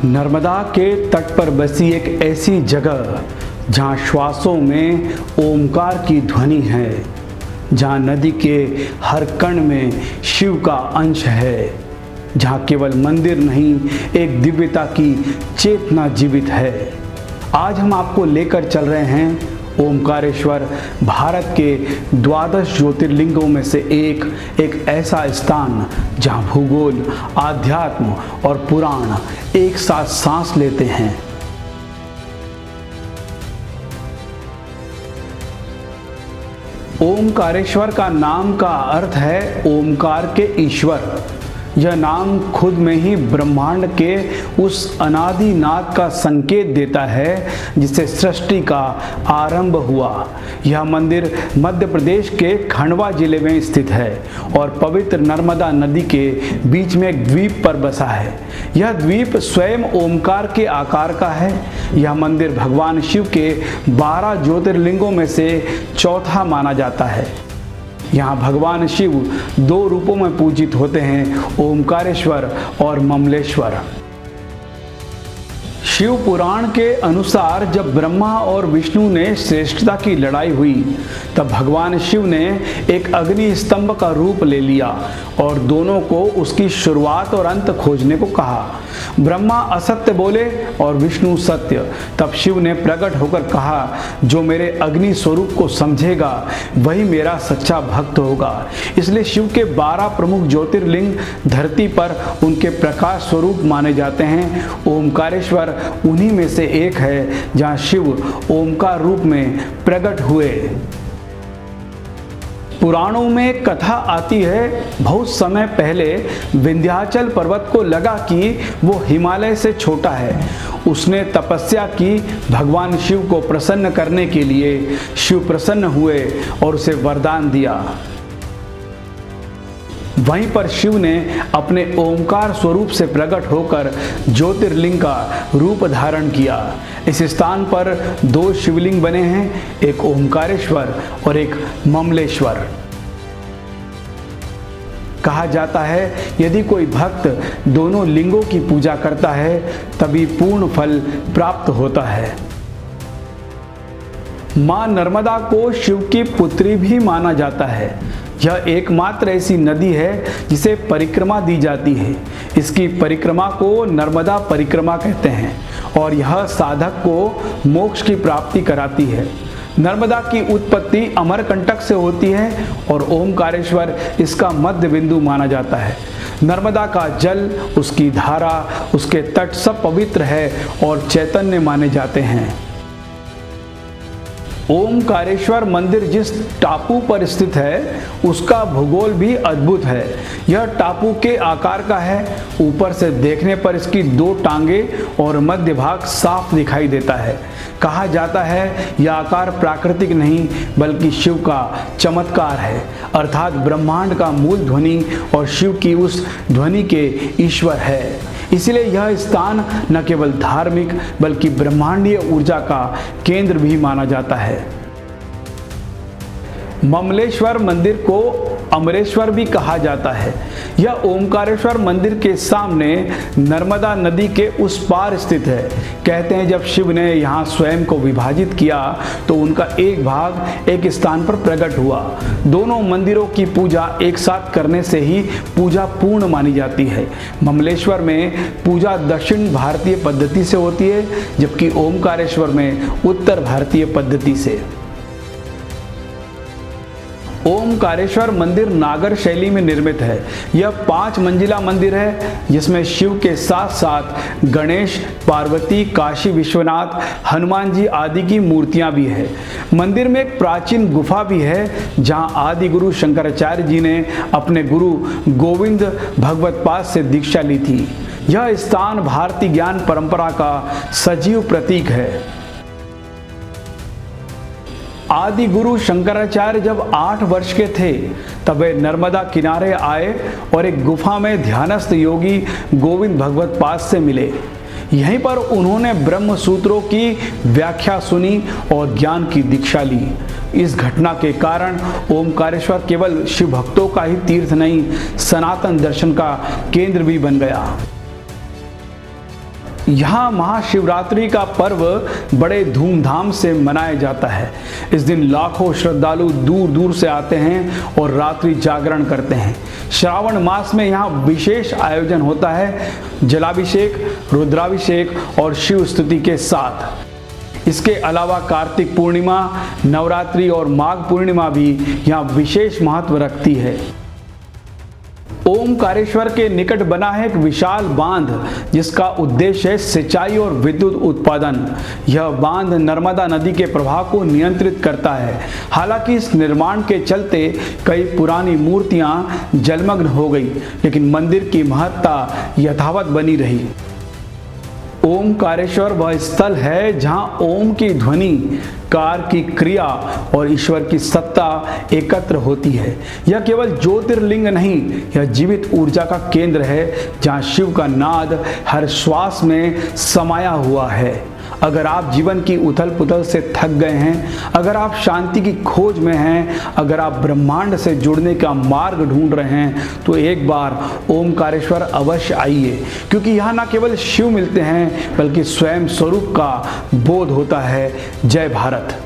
नर्मदा के तट पर बसी एक ऐसी जगह जहाँ श्वासों में ओमकार की ध्वनि है, जहाँ नदी के हर कण में शिव का अंश है, जहाँ केवल मंदिर नहीं एक दिव्यता की चेतना जीवित है। आज हम आपको लेकर चल रहे हैं ओमकारेश्वर, भारत के 12 ज्योतिर्लिंगों में से एक ऐसा स्थान जहाँ भूगोल, आध्यात्म और पुराण एक साथ सांस लेते हैं। ओमकारेश्वर का नाम का अर्थ है ओमकार के ईश्वर। यह नाम खुद में ही ब्रह्मांड के उस अनादि नाद का संकेत देता है जिससे सृष्टि का आरंभ हुआ। यह मंदिर मध्य प्रदेश के खंडवा जिले में स्थित है और पवित्र नर्मदा नदी के बीच में एक द्वीप पर बसा है। यह द्वीप स्वयं ओमकार के आकार का है। यह मंदिर भगवान शिव के 12 ज्योतिर्लिंगों में से चौथा माना जाता है। यहाँ भगवान शिव 2 रूपों में पूजित होते हैं, ओमकारेश्वर और ममलेश्वर। शिव पुराण के अनुसार जब ब्रह्मा और विष्णु ने श्रेष्ठता की लड़ाई हुई तब भगवान शिव ने एक अग्नि स्तंभ का रूप ले लिया और दोनों को उसकी शुरुआत और अंत खोजने को कहा। ब्रह्मा असत्य बोले और विष्णु सत्य। तब शिव ने प्रकट होकर कहा, जो मेरे अग्नि स्वरूप को समझेगा वही मेरा सच्चा भक्त होगा। इसलिए शिव के 12 प्रमुख ज्योतिर्लिंग धरती पर उनके प्रकाश स्वरूप माने जाते हैं। ओमकारेश्वर उन्हीं में से एक है जहाँ शिव ओमकार रूप में प्रकट हुए। पुराणों में कथा आती है, बहुत समय पहले विंध्याचल पर्वत को लगा कि वो हिमालय से छोटा है। उसने तपस्या की, भगवान शिव को प्रसन्न करने के लिए शिव प्रसन्न हुए और उसे वरदान दिया। वहीं पर शिव ने अपने ओमकार स्वरूप से प्रकट होकर ज्योतिर्लिंग का रूप धारण किया। इस स्थान पर 2 शिवलिंग बने हैं, एक ओमकारेश्वर और एक ममलेश्वर। कहा जाता है यदि कोई भक्त दोनों लिंगों की पूजा करता है तभी पूर्ण फल प्राप्त होता है। मां नर्मदा को शिव की पुत्री भी माना जाता है। यह एकमात्र ऐसी नदी है जिसे परिक्रमा दी जाती है। इसकी परिक्रमा को नर्मदा परिक्रमा कहते हैं और यह साधक को मोक्ष की प्राप्ति कराती है। नर्मदा की उत्पत्ति अमरकंटक से होती है और ओमकारेश्वर इसका मध्य बिंदु माना जाता है। नर्मदा का जल, उसकी धारा, उसके तट सब पवित्र है और चैतन्य माने जाते हैं। ओमकारेश्वर मंदिर जिस टापू पर स्थित है उसका भूगोल भी अद्भुत है। यह टापू के आकार का है। ऊपर से देखने पर इसकी 2 टांगे और मध्य भाग साफ दिखाई देता है। कहा जाता है यह आकार प्राकृतिक नहीं बल्कि शिव का चमत्कार है, अर्थात ब्रह्मांड का मूल ध्वनि और शिव की उस ध्वनि के ईश्वर है। इसलिए यह स्थान न केवल धार्मिक बल्कि ब्रह्मांडीय ऊर्जा का केंद्र भी माना जाता है। ममलेश्वर मंदिर को अमरेश्वर भी कहा जाता है। यह ओमकारेश्वर मंदिर के सामने नर्मदा नदी के उस पार स्थित है। कहते हैं जब शिव ने यहाँ स्वयं को विभाजित किया तो उनका एक भाग एक स्थान पर प्रकट हुआ। दोनों मंदिरों की पूजा एक साथ करने से ही पूजा पूर्ण मानी जाती है। ममलेश्वर में पूजा दक्षिण भारतीय पद्धति से होती है जबकि ओमकारेश्वर में उत्तर भारतीय पद्धति से। ओमकारेश्वर मंदिर नागर शैली में निर्मित है। यह 5 मंजिला मंदिर है जिसमें शिव के साथ साथ गणेश, पार्वती, काशी विश्वनाथ, हनुमान जी आदि की मूर्तियां भी है। मंदिर में एक प्राचीन गुफा भी है जहां आदि गुरु शंकराचार्य जी ने अपने गुरु गोविंद भगवत्पाद से दीक्षा ली थी। यह स्थान भारतीय ज्ञान परंपरा का सजीव प्रतीक है। आदि गुरु शंकराचार्य जब 8 वर्ष के थे तब वे नर्मदा किनारे आए और एक गुफा में ध्यानस्थ योगी गोविंद भगवत्पाद से मिले। यहीं पर उन्होंने ब्रह्म सूत्रों की व्याख्या सुनी और ज्ञान की दीक्षा ली। इस घटना के कारण ओमकारेश्वर केवल शिव भक्तों का ही तीर्थ नहीं, सनातन दर्शन का केंद्र भी बन गया। यहाँ महाशिवरात्रि का पर्व बड़े धूमधाम से मनाया जाता है। इस दिन लाखों श्रद्धालु दूर दूर से आते हैं और रात्रि जागरण करते हैं। श्रावण मास में यहाँ विशेष आयोजन होता है, जलाभिषेक, रुद्राभिषेक और शिव स्तुति के साथ। इसके अलावा कार्तिक पूर्णिमा, नवरात्रि और माघ पूर्णिमा भी यहाँ विशेष महत्व रखती है। ओमकारेश्वर के निकट बना है एक विशाल बांध, जिसका उद्देश्य है सिंचाई और विद्युत उत्पादन। यह बांध नर्मदा नदी के प्रवाह को नियंत्रित करता है। हालांकि इस निर्माण के चलते कई पुरानी मूर्तियां जलमग्न हो गई, लेकिन मंदिर की महत्ता यथावत बनी रही। ओमकारेश्वर वह स्थल है जहां ओम की ध्वनि, कार की क्रिया और ईश्वर की सत्ता एकत्र होती है। यह केवल ज्योतिर्लिंग नहीं, यह जीवित ऊर्जा का केंद्र है जहां शिव का नाद हर श्वास में समाया हुआ है। अगर आप जीवन की उथल पुथल से थक गए हैं, अगर आप शांति की खोज में हैं, अगर आप ब्रह्मांड से जुड़ने का मार्ग ढूंढ रहे हैं, तो एक बार ओमकारेश्वर अवश्य आइए, क्योंकि यहाँ न केवल शिव मिलते हैं बल्कि स्वयं स्वरूप का बोध होता है। जय भारत।